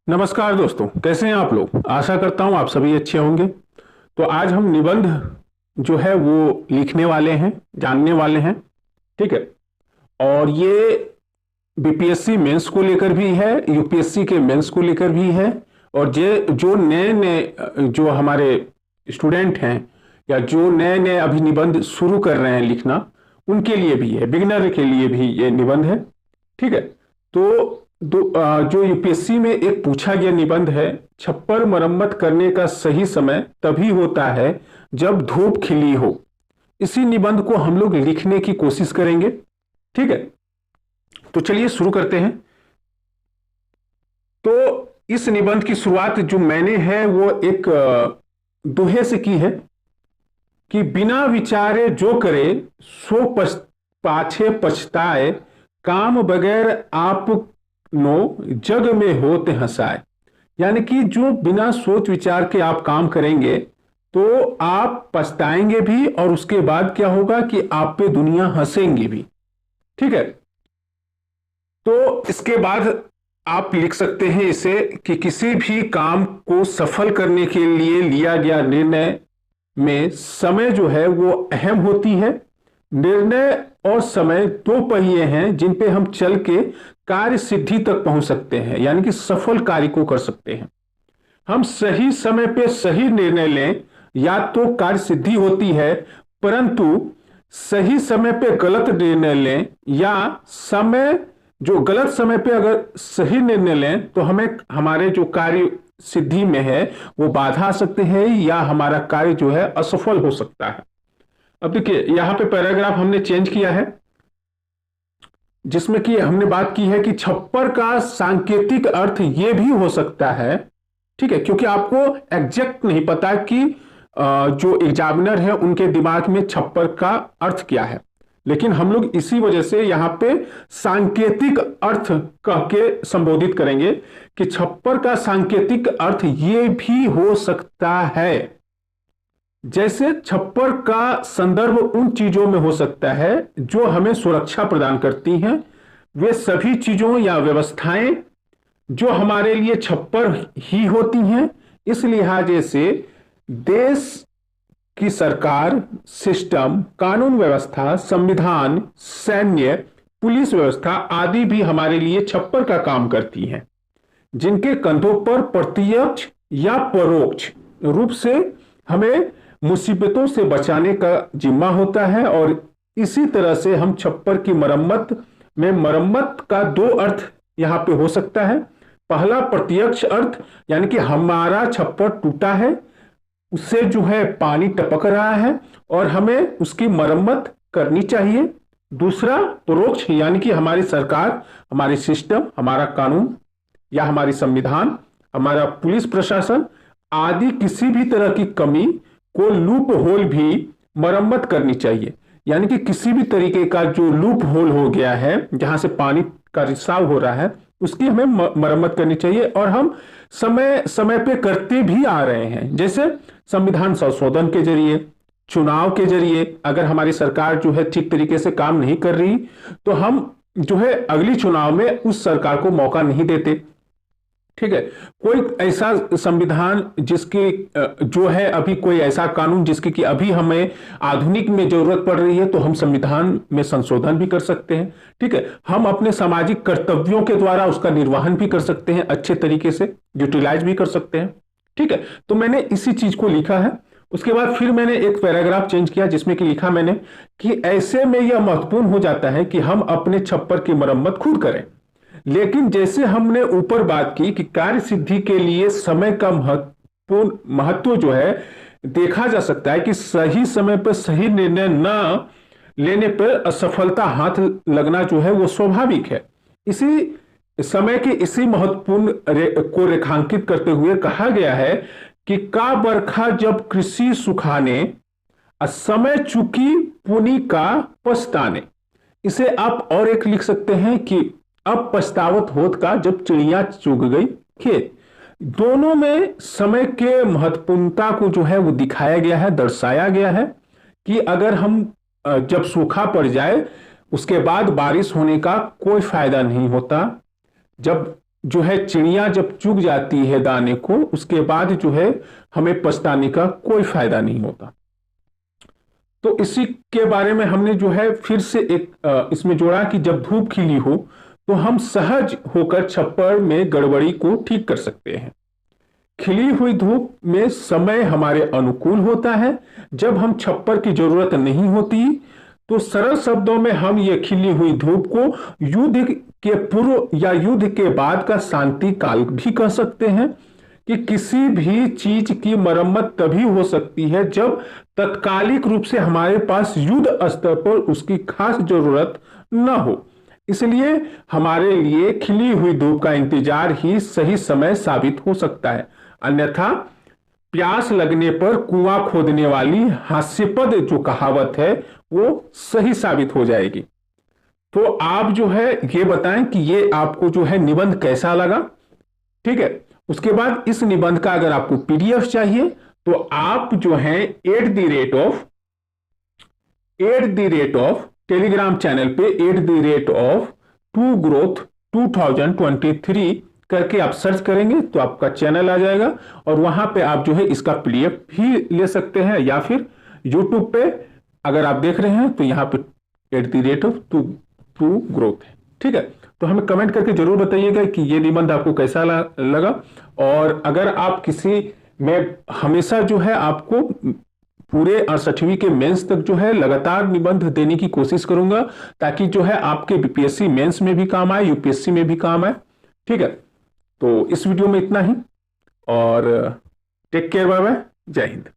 नमस्कार दोस्तों, कैसे हैं आप लोग। आशा करता हूं आप सभी अच्छे होंगे। तो आज हम निबंध जो है वो लिखने वाले हैं, जानने वाले हैं। ठीक है। और ये बीपीएससी मेंस को लेकर भी है, यूपीएससी के मेंस को लेकर भी है। और जे जो नए नए जो हमारे स्टूडेंट हैं या जो नए नए अभी निबंध शुरू कर रहे हैं लिखना, उनके लिए भी है, बिगिनर के लिए भी ये निबंध है। ठीक है। तो जो यूपीएससी में एक पूछा गया निबंध है, छप्पर मरम्मत करने का सही समय तभी होता है जब धूप खिली हो। इसी निबंध को हम लोग लिखने की कोशिश करेंगे। ठीक है। तो चलिए शुरू करते हैं। तो इस निबंध की शुरुआत जो मैंने है वो एक दोहे से की है कि बिना विचारे जो करे सो पाछे पछताए, काम बगैर आप नो जग में होते हंसाए। यानी कि जो बिना सोच विचार के आप काम करेंगे तो आप पछताएंगे भी, और उसके बाद क्या होगा कि आप पे दुनिया हंसेंगी भी। ठीक है। तो इसके बाद आप लिख सकते हैं इसे कि किसी भी काम को सफल करने के लिए लिया गया निर्णय में समय जो है वो अहम होती है। निर्णय और समय दो पहिए हैं जिन पे हम चल के कार्य सिद्धि तक पहुंच सकते हैं, यानी कि सफल कार्य को कर सकते हैं। हम सही समय पे सही निर्णय लें या तो कार्य सिद्धि होती है, परंतु सही समय पे गलत निर्णय लें या समय जो गलत समय पे अगर सही निर्णय लें तो हमें हमारे जो कार्य सिद्धि में है वो बाधा आ सकते हैं या हमारा कार्य जो है असफल हो सकता है। अब देखिए यहां पे पैराग्राफ हमने चेंज किया है, जिसमें कि हमने बात की है कि छप्पर का सांकेतिक अर्थ ये भी हो सकता है। ठीक है, क्योंकि आपको एग्जैक्ट नहीं पता कि जो एग्जामिनर है उनके दिमाग में छप्पर का अर्थ क्या है, लेकिन हम लोग इसी वजह से यहां पे सांकेतिक अर्थ कह के संबोधित करेंगे कि छप्पर का सांकेतिक अर्थ ये भी हो सकता है। जैसे छप्पर का संदर्भ उन चीजों में हो सकता है जो हमें सुरक्षा प्रदान करती हैं। वे सभी चीजों या व्यवस्थाएं जो हमारे लिए छप्पर ही होती हैं। इस लिहाजे से देश की सरकार, सिस्टम, कानून व्यवस्था, संविधान, सैन्य, पुलिस व्यवस्था आदि भी हमारे लिए छप्पर का काम करती हैं, जिनके कंधों पर प्रत्यक्ष या परोक्ष रूप से हमें मुसीबतों से बचाने का जिम्मा होता है। और इसी तरह से हम छप्पर की मरम्मत में मरम्मत का दो अर्थ यहां पे हो सकता है। पहला प्रत्यक्ष अर्थ, यानी कि हमारा छप्पर टूटा है, उससे जो है पानी टपक रहा है और हमें उसकी मरम्मत करनी चाहिए। दूसरा परोक्ष, यानी कि हमारी सरकार, हमारी सिस्टम, हमारा कानून या हमारी संविधान, हमारा पुलिस प्रशासन आदि किसी भी तरह की कमी को लूप होल भी मरम्मत करनी चाहिए। यानी कि किसी भी तरीके का जो लूप होल हो गया है जहां से पानी का रिसाव हो रहा है उसकी हमें मरम्मत करनी चाहिए, और हम समय समय पे करते भी आ रहे हैं। जैसे संविधान संशोधन के जरिए, चुनाव के जरिए अगर हमारी सरकार जो है ठीक तरीके से काम नहीं कर रही तो हम जो है अगली चुनाव में उस सरकार को मौका नहीं देते। ठीक है। कोई ऐसा संविधान जिसकी जो है अभी कोई ऐसा कानून जिसकी कि अभी हमें आधुनिक में जरूरत पड़ रही है तो हम संविधान में संशोधन भी कर सकते हैं। ठीक है। हम अपने सामाजिक कर्तव्यों के द्वारा उसका निर्वहन भी कर सकते हैं, अच्छे तरीके से यूटिलाइज भी कर सकते हैं। ठीक है। तो मैंने इसी चीज को लिखा है। उसके बाद फिर मैंने एक पैराग्राफ चेंज किया जिसमें कि लिखा मैंने कि ऐसे में यह महत्वपूर्ण हो जाता है कि हम अपने छप्पर की मरम्मत खुद करें। लेकिन जैसे हमने ऊपर बात की कि कार्य सिद्धि के लिए समय का महत्व जो है देखा जा सकता है कि सही समय पर सही निर्णय न लेने पर असफलता हाथ लगना जो है वो स्वाभाविक है। इसी समय के इसी महत्वपूर्ण को रेखांकित करते हुए कहा गया है कि का बरखा जब कृषि सुखाने, समय चुकी पुनि का पछताने। इसे आप और एक लिख सकते हैं कि अब पछतावत होत का जब चिड़िया चुग गई खेत। दोनों में समय के महत्वपूर्णता को जो है वो दिखाया गया है, दर्शाया गया है कि अगर हम जब सूखा पड़ जाए उसके बाद बारिश होने का कोई फायदा नहीं होता। जब जो है चिड़िया जब चुग जाती है दाने को, उसके बाद जो है हमें पछताने का कोई फायदा नहीं होता। तो इसी के बारे में हमने जो है फिर से एक इसमें जोड़ा कि जब धूप खिली हो तो हम सहज होकर छप्पर में गड़बड़ी को ठीक कर सकते हैं। खिली हुई धूप में समय हमारे अनुकूल होता है। जब हम छप्पर की जरूरत नहीं होती तो सरल शब्दों में हम ये खिली हुई धूप को युद्ध के पूर्व या युद्ध के बाद का शांति काल भी कह सकते हैं कि किसी भी चीज की मरम्मत तभी हो सकती है जब तत्कालिक रूप से हमारे पास युद्ध स्तर पर उसकी खास जरूरत न हो। इसलिए हमारे लिए खिली हुई धूप का इंतजार ही सही समय साबित हो सकता है, अन्यथा प्यास लगने पर कुआं खोदने वाली हास्यपद जो कहावत है वो सही साबित हो जाएगी। तो आप जो है ये बताएं कि ये आपको जो है निबंध कैसा लगा। ठीक है, उसके बाद इस निबंध का अगर आपको पीडीएफ चाहिए तो आप जो है @ टेलीग्राम चैनल पे @2growth2023 करके आप सर्च करेंगे तो आपका चैनल आ जाएगा और वहां पे आप जो है इसका पीडीएफ भी ले सकते हैं, या फिर यूट्यूब पे अगर आप देख रहे हैं तो यहाँ पे @2growth है। ठीक है, तो हमें कमेंट करके जरूर बताइएगा कि ये निबंध आपको कैसा लगा। और अगर आप किसी में हमेशा जो है आपको पूरे 68वीं के मेंस तक जो है लगातार निबंध देने की कोशिश करूंगा, ताकि जो है आपके बीपीएससी मेंस में भी काम आए, यूपीएससी में भी काम आए। ठीक है, तो इस वीडियो में इतना ही और टेक केयर, बाय बाय, जय हिंद।